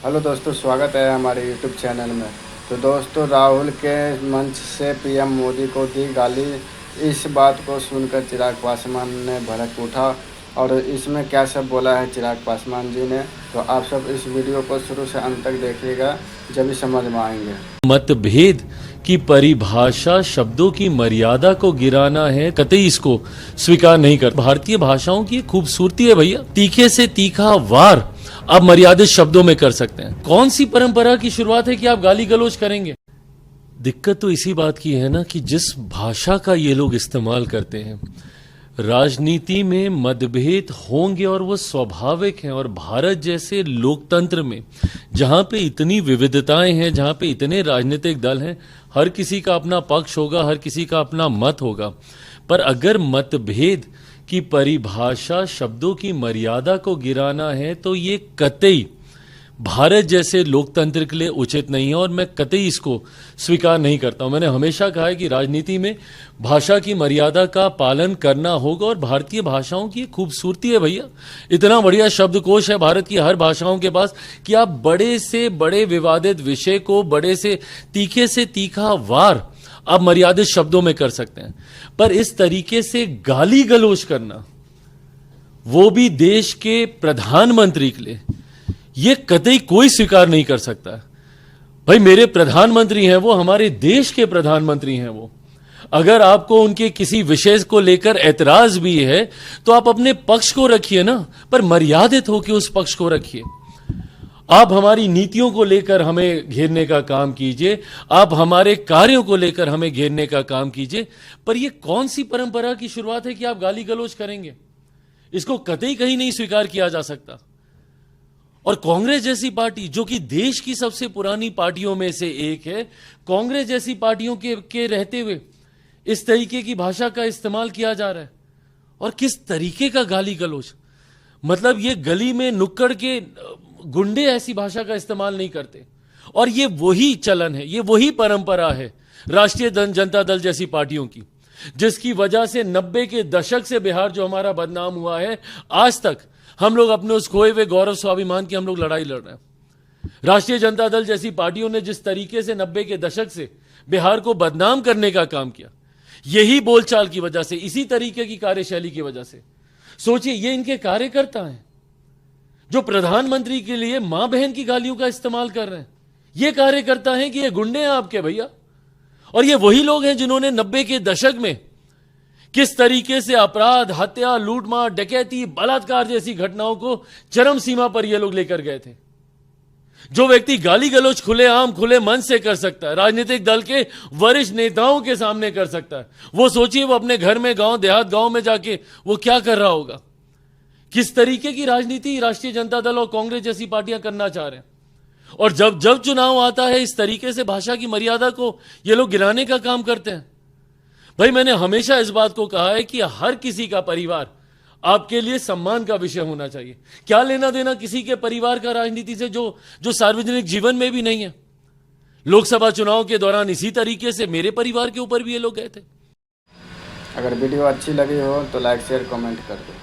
Hello दोस्तों, स्वागत है हमारे यूट्यूब चैनल में। तो दोस्तों, राहुल के मंच से पीएम मोदी को दी गाली। इस बात को सुनकर चिराग पासवान ने भड़क उठा और इसमें क्या सब बोला है चिराग पासवान जी ने, तो आप सब इस वीडियो को शुरू से अंत तक देखिएगा, जब भी समझ में आएंगे। मतभेद की परिभाषा शब्दों की मर्यादा को गिराना है, कतई इसको स्वीकार नहीं कर। भारतीय भाषाओं की खूबसूरती है भैया, तीखे से तीखा वार आप मर्यादित शब्दों में कर सकते हैं। कौन सी परंपरा की शुरुआत है कि आप गाली गलौज करेंगे? दिक्कत तो इसी बात की है ना कि जिस भाषा का ये लोग इस्तेमाल करते हैं, राजनीति में मतभेद होंगे और वो स्वाभाविक हैं। और भारत जैसे लोकतंत्र में जहां पे इतनी विविधताएं हैं, जहां पे इतने राजनीतिक दल हैं, हर किसी का अपना पक्ष होगा, हर किसी का अपना मत होगा। पर अगर मतभेद की परिभाषा शब्दों की मर्यादा को गिराना है तो ये कतई भारत जैसे लोकतंत्र के लिए उचित नहीं है और मैं कतई इसको स्वीकार नहीं करता हूं। मैंने हमेशा कहा है कि राजनीति में भाषा की मर्यादा का पालन करना होगा और भारतीय भाषाओं की खूबसूरती है भैया। इतना बढ़िया शब्दकोश है भारत की हर भाषाओं के पास कि आप बड़े से बड़े विवादित विषय को बड़े से तीखा वार आप मर्यादित शब्दों में कर सकते हैं। पर इस तरीके से गाली गलौज करना, वो भी देश के प्रधानमंत्री के लिए, ये कतई कोई स्वीकार नहीं कर सकता। भाई मेरे प्रधानमंत्री हैं वो, हमारे देश के प्रधानमंत्री हैं वो। अगर आपको उनके किसी विषय को लेकर ऐतराज भी है तो आप अपने पक्ष को रखिए ना, पर मर्यादित होकर उस पक्ष को रखिए। आप हमारी नीतियों को लेकर हमें घेरने का काम कीजिए, आप हमारे कार्यों को लेकर हमें घेरने का काम कीजिए, पर यह कौन सी परंपरा की शुरुआत है कि आप गाली गलौज करेंगे? इसको कतई कहीं नहीं स्वीकार किया जा सकता। और कांग्रेस जैसी पार्टी जो कि देश की सबसे पुरानी पार्टियों में से एक है, कांग्रेस जैसी पार्टियों के रहते हुए इस तरीके की भाषा का इस्तेमाल किया जा रहा है। और किस तरीके का गाली गलौज, मतलब ये गली में नुक्कड़ के गुंडे ऐसी भाषा का इस्तेमाल नहीं करते। और ये वही चलन है, ये वही परंपरा है राष्ट्रीय जनता दल जैसी पार्टियों की, जिसकी वजह से 90 के दशक से बिहार जो हमारा बदनाम हुआ है, आज तक हम लोग अपने उस खोए हुए गौरव स्वाभिमान की हम लोग लड़ाई लड़ रहे हैं। राष्ट्रीय जनता दल जैसी पार्टियों ने जिस तरीके से 90 के दशक से बिहार को बदनाम करने का काम किया, यही बोलचाल की वजह से, इसी तरीके की कार्यशैली की वजह से। सोचिए, ये इनके कार्यकर्ता हैं जो प्रधानमंत्री के लिए मां बहन की गालियों का इस्तेमाल कर रहे हैं। ये कार्यकर्ता हैं कि ये गुंडे हैं आपके भैया। और ये वही लोग हैं जिन्होंने 90 के दशक में किस तरीके से अपराध, हत्या, लूटमार, डकैती, बलात्कार जैसी घटनाओं को चरम सीमा पर ये लोग लेकर गए थे। जो व्यक्ति गाली गलौज खुलेआम खुले मन से कर सकता है, राजनीतिक दल के वरिष्ठ नेताओं के सामने कर सकता है, वो सोचिए वो अपने घर में, गांव देहात गांव में जाके वो क्या कर रहा होगा। किस तरीके की राजनीति राष्ट्रीय जनता दल और कांग्रेस जैसी पार्टियां करना चाह रहे हैं। और जब जब चुनाव आता है, इस तरीके से भाषा की मर्यादा को ये लोग गिराने का काम करते हैं। भाई मैंने हमेशा इस बात को कहा है कि हर किसी का परिवार आपके लिए सम्मान का विषय होना चाहिए। क्या लेना देना किसी के परिवार का राजनीति से जो सार्वजनिक जीवन में भी नहीं है। लोकसभा चुनाव के दौरान इसी तरीके से मेरे परिवार के ऊपर भी ये लोग गए थे। अगर वीडियो अच्छी लगी हो तो लाइक शेयर कमेंट कर दो।